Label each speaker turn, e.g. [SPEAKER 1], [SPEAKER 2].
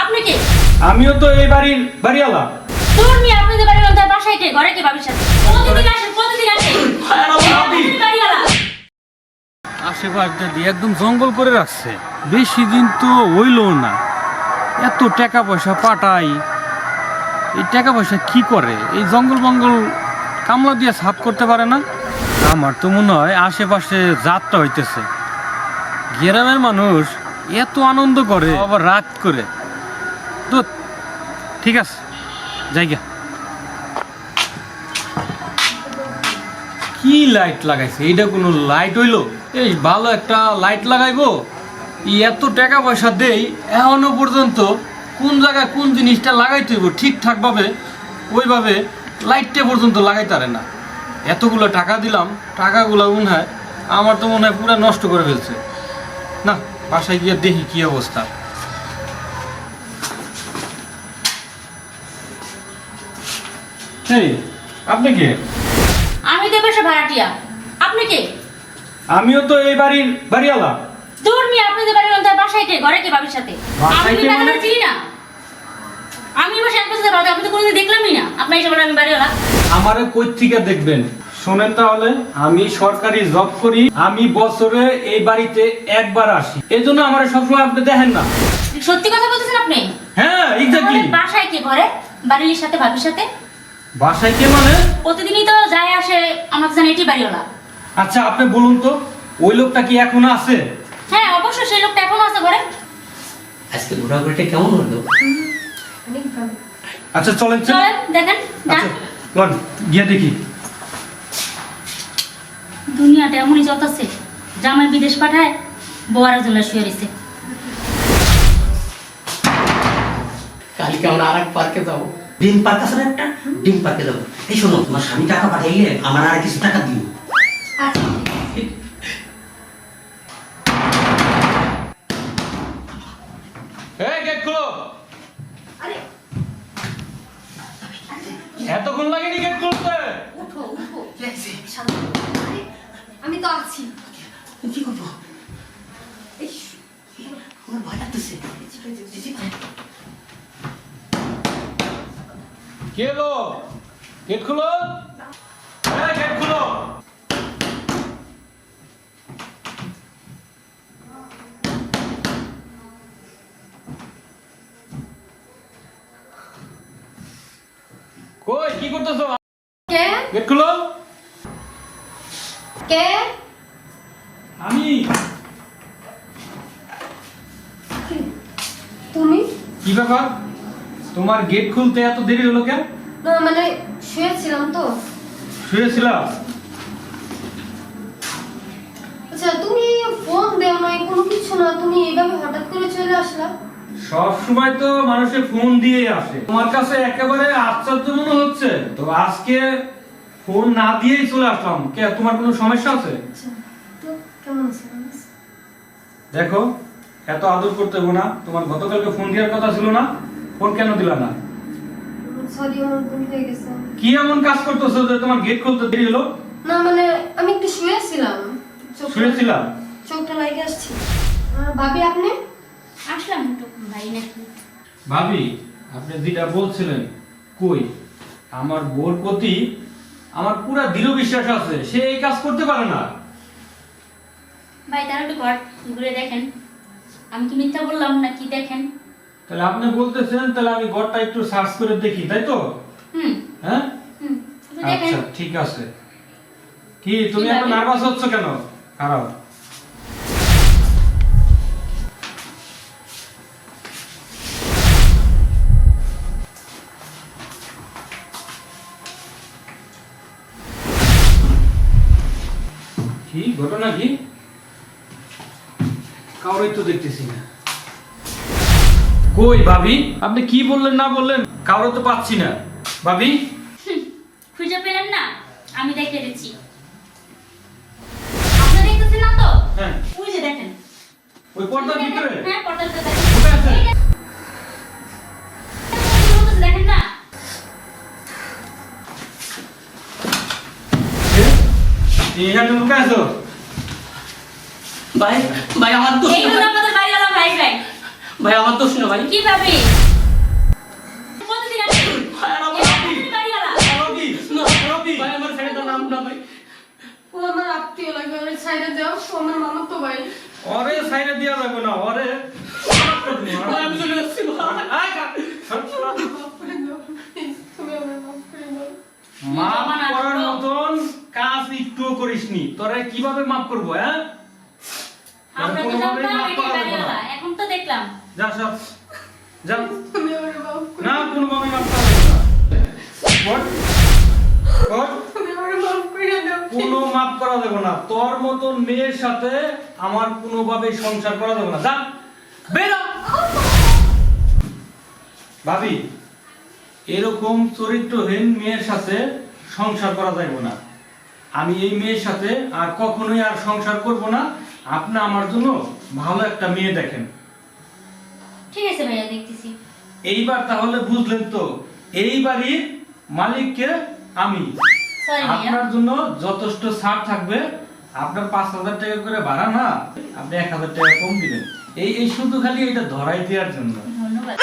[SPEAKER 1] আপনি কে?
[SPEAKER 2] আমিও তো এই বাড়ির বাড়িওয়ালা।
[SPEAKER 1] তোর নি আপনাদের বাড়িওয়ালা তার বাসায় কে? ঘরে কে বাবির সাথে? প্রতিদিন আসে। বাড়িওয়ালা।
[SPEAKER 2] আশেপাশটা দিয়ে একদম জঙ্গল করে রাখছে, বেশি দিন তো হইল না। এত টাকা পয়সা পাঠাই, এই টাকা পয়সা কি করে? এই জঙ্গল মঙ্গল কামলা দিয়ে সাফ করতে পারে না। আমার তো মনে হয় আশেপাশে যাত্রা হইতেছে। গ্রামের মানুষ এত আনন্দ করে আবার রাত করে। তো ঠিক আছে, জায়গা কি লাইট লাগাইছে? এইটা কোনো লাইট হইলো? এই ভালো একটা লাইট লাগাইবো, এত টাকা পয়সা দেই, এখনো পর্যন্ত কোন জায়গায় কোন জিনিসটা লাগাইতে হইব ঠিকঠাক ভাবে ওইভাবে লাইটটা পর্যন্ত লাগাইতে পারে না। এতগুলো টাকা দিলাম, টাকাগুলো মনে হয় আমার তো মনে হয় পুরো নষ্ট করে ফেলছে। না, বাসায় গিয়ে দেখি কি অবস্থা। এই আপনি কে?
[SPEAKER 1] আমি তো বাসা ভাড়াটিয়া। আপনি কে?
[SPEAKER 2] আমিও তো এই বাড়ির বাড়িওয়ালা।
[SPEAKER 1] তোর নি আপনাদের বাড়িওয়ালা তার বাসায় কে? ঘরে কে বাবির সাথে?
[SPEAKER 2] বাসায়
[SPEAKER 1] আমি
[SPEAKER 2] কে মানে?
[SPEAKER 1] বাড়িওয়ালা চিনি না। আমি বাসায় এক বছর বাদে আপনি তো কোনোদিন দেখলামই না। আপনি এসে বলেন আমি বাড়িওয়ালা।
[SPEAKER 2] আমারে কই থেকে দেখবেন? শোনেন তাহলে, আমি সরকারি জব করি, আমি বছরে এই বাড়িতে একবার আসি, এই জন্য আমার সবসময় আপনি দেখেন না।
[SPEAKER 1] সত্যি কথা বলতেছেন আপনি?
[SPEAKER 2] হ্যাঁ, এক্স্যাক্টলি।
[SPEAKER 1] তাহলে বাসায় কে? ঘরে বাড়ির সাথে ভাবির সাথে?
[SPEAKER 2] বাসায় কে মানে?
[SPEAKER 1] প্রতিদিনই তো যায় আসে, আমার জানি এটি বাড়িওয়ালা।
[SPEAKER 2] আচ্ছা আপনি বলুন তো, ওই লোকটা কি এখনো আছে?
[SPEAKER 1] হ্যাঁ অবশ্যই, সেই লোকটা এখনো আছে ঘরে।
[SPEAKER 3] আজকে ঘোরাঘুরিটা কেমন হলো?
[SPEAKER 2] আচ্ছা চলেন
[SPEAKER 1] চলেন দেখেন। যান।
[SPEAKER 2] আচ্ছা লন, গিয়ে দেখি।
[SPEAKER 1] দুনিয়াটা এমনই চলতেছে, জামাই বিদেশ পাঠায়, বউয়ার জন্য শুয়ে রয়েছে।
[SPEAKER 3] কালকে আমরা আর এক পার্কে যাবো। ডিম পার্ক আছে না একটা, ডিম পার্কে যাবো। এই শোনো, তোমার স্বামী টাকা পাঠাইলে আমার আর কিছু টাকা দিও।
[SPEAKER 2] এই গেট খুলো। এতক্ষণ লাগেনি গেট খুলতে?
[SPEAKER 4] উঠো উঠো, আরে, আমি তো আছি।
[SPEAKER 3] কি করবো?
[SPEAKER 4] এই
[SPEAKER 3] আমার ভয় লাগতেছে।
[SPEAKER 2] কে এলো? গেট খুলো। এই গেট খুলো। কই কি করতেছো?
[SPEAKER 4] কে?
[SPEAKER 2] গেট খুলো।
[SPEAKER 4] কে?
[SPEAKER 2] আমি।
[SPEAKER 4] তুমি?
[SPEAKER 2] কি ব্যাপার, তোমার গেট খুলতে এত দেরি হলো কেন?
[SPEAKER 4] না মানে শুয়েছিলাম তো।
[SPEAKER 2] শুয়েছিলাম?
[SPEAKER 4] আচ্ছা তুমি ফোন দেও না, কোনো কিছু না, তুমি এইভাবে হঠাৎ করে চলে আসলা।
[SPEAKER 2] সব সময় তো মানুষের ফোন দিয়ে আসে, তোমার কাছে একেবারে আশ্চর্য মনে হচ্ছে তো আজকে ফোন না দিয়েই চলে আসলাম। কে, তোমার কোনো সমস্যা আছে?
[SPEAKER 4] আচ্ছা তো কেমন আছো?
[SPEAKER 2] দেখো, এত আদর করতে হবে না। তোমার গতকালকে ফোন দেওয়ার কথা ছিল না, ফোন কেন দিলা না?
[SPEAKER 4] সরি, আমার ভুল হয়ে গেছে।
[SPEAKER 2] কি এমন কাজ করতেছো যে তোমার গেট খুলতে দেরি হলো?
[SPEAKER 4] না মানে আমি একটু শুয়েছিলাম।
[SPEAKER 2] শুয়েছিলাম?
[SPEAKER 4] চোখটা লাগে আসছে। ভাবি আপনি?
[SPEAKER 1] আসলাম তো ভাই নাকি?
[SPEAKER 2] ভাবি, আপনি যেটা বলছিলেন, কই আমার বোর প্রতি আমার পুরো দৃঢ় বিশ্বাস আছে, সে এই কাজ করতে পারে না।
[SPEAKER 1] ভাই তাহলে একটু ঘর ঘুরে দেখেন, আমি কি মিথ্যা বললাম নাকি? দেখেন।
[SPEAKER 2] তাহলে আপনি বলতেছেন, তাহলে আমি ঘরটা একটু সার্চ করে দেখি, তাই তো?
[SPEAKER 1] হুম
[SPEAKER 2] হ্যাঁ,
[SPEAKER 1] হুম, একটু দেখেন।
[SPEAKER 2] আচ্ছা ঠিক আছে। কি তুমি
[SPEAKER 1] কি
[SPEAKER 2] এত
[SPEAKER 1] ভাবি?
[SPEAKER 2] নার্ভাস হচ্ছ কেন? খারাপ। কি ঘটনা কি? কাউরই তো দেখতেছি না। কই ভাবি, আপনি কি বললেন না বললেন, কাউরে তো পাচ্ছি না। ভাবি,
[SPEAKER 1] খুঁজে পেলেন না? আমি দেখে দিচ্ছি। আপনি দেখতেছেন না তো?
[SPEAKER 2] হ্যাঁ,
[SPEAKER 1] ওই যে দেখেন।
[SPEAKER 2] ওই পর্দার ভিতরে?
[SPEAKER 1] হ্যাঁ পর্দার ভিতরে
[SPEAKER 2] কোথায় আছে?
[SPEAKER 1] দেখেন। দেখেন না?
[SPEAKER 2] এখানে লুকায় আছো?
[SPEAKER 3] ভাই ভাই আমার তো
[SPEAKER 1] এই হলো আমাদের বাড়িওয়ালা ভাই ভাই।
[SPEAKER 3] ভাই আমার দোষ না ভাই।
[SPEAKER 1] কি ভাবি প্রতিদিন আসে
[SPEAKER 3] ভাই আমার
[SPEAKER 1] এই
[SPEAKER 3] ভাবি।
[SPEAKER 1] প্রতিদিন বাড়িওয়ালা
[SPEAKER 3] ভাবি, না, ভাই আমার ছেড়ে দাও না, না ভাই।
[SPEAKER 4] ও আমার আত্মীয় লাগে, ওরে ছাইড়া দাও, ও আমার মামাতো ভাই।
[SPEAKER 2] ওরে সাইডে দিয়া যাবে না, ওরে
[SPEAKER 3] ভাই আমি চলে যাচ্ছি ভাই।
[SPEAKER 2] আয় কা-
[SPEAKER 4] মাফ করে দাও, please, তুমি আমায় মাফ করে দাও।
[SPEAKER 2] মাফ করার মতন কাজ একটুও করিসনি, তোরে কিভাবে মাফ করবো? হ্যাঁ,
[SPEAKER 1] আমরা তো
[SPEAKER 2] কোনোভাবেই
[SPEAKER 1] জানতাম
[SPEAKER 2] মাফ
[SPEAKER 1] এটাই
[SPEAKER 2] করা যাবে না।
[SPEAKER 1] বাড়িওয়ালা, এখন তো দেখলাম।
[SPEAKER 2] যা সব যা,
[SPEAKER 4] তুমি আমায় মাফ করে
[SPEAKER 2] না
[SPEAKER 4] দাও।
[SPEAKER 2] কোনোভাবে মাফ করা যাবে না। ওঠ, ওঠ।
[SPEAKER 4] তুমি আমায় মাফ করে দাও, please।
[SPEAKER 2] কোনো মাফ করা যাবে না, তোর মতন মেয়ের সাথে আমার কোনোভাবে সংসার করা যাবে না। যা বেরো। ভাবি, এরকম চরিত্রহীন মেয়ের সাথে সংসার করা যাবে না। আমি এই মেয়ের সাথে আর কখনোই আর সংসার করব না। আপনি আমার জন্য ভালো একটা মেয়ে দেখেন।
[SPEAKER 1] ঠিক আছে ভাইয়া, দেখতেছি।
[SPEAKER 2] এইবার তাহলে বুঝলেন তো, এই বাড়ির মালিককে আমি।
[SPEAKER 1] সরি ভাইয়া।
[SPEAKER 2] আপনার জন্য যথেষ্ট ছাড় থাকবে। আপনার 5,000 টাকা করে ভাড়া না, আপনি 1,000 টাকা কম দিবেন। এই শুধু খালি এটা ধরাই দেওয়ার জন্য।
[SPEAKER 1] ধন্যবাদ।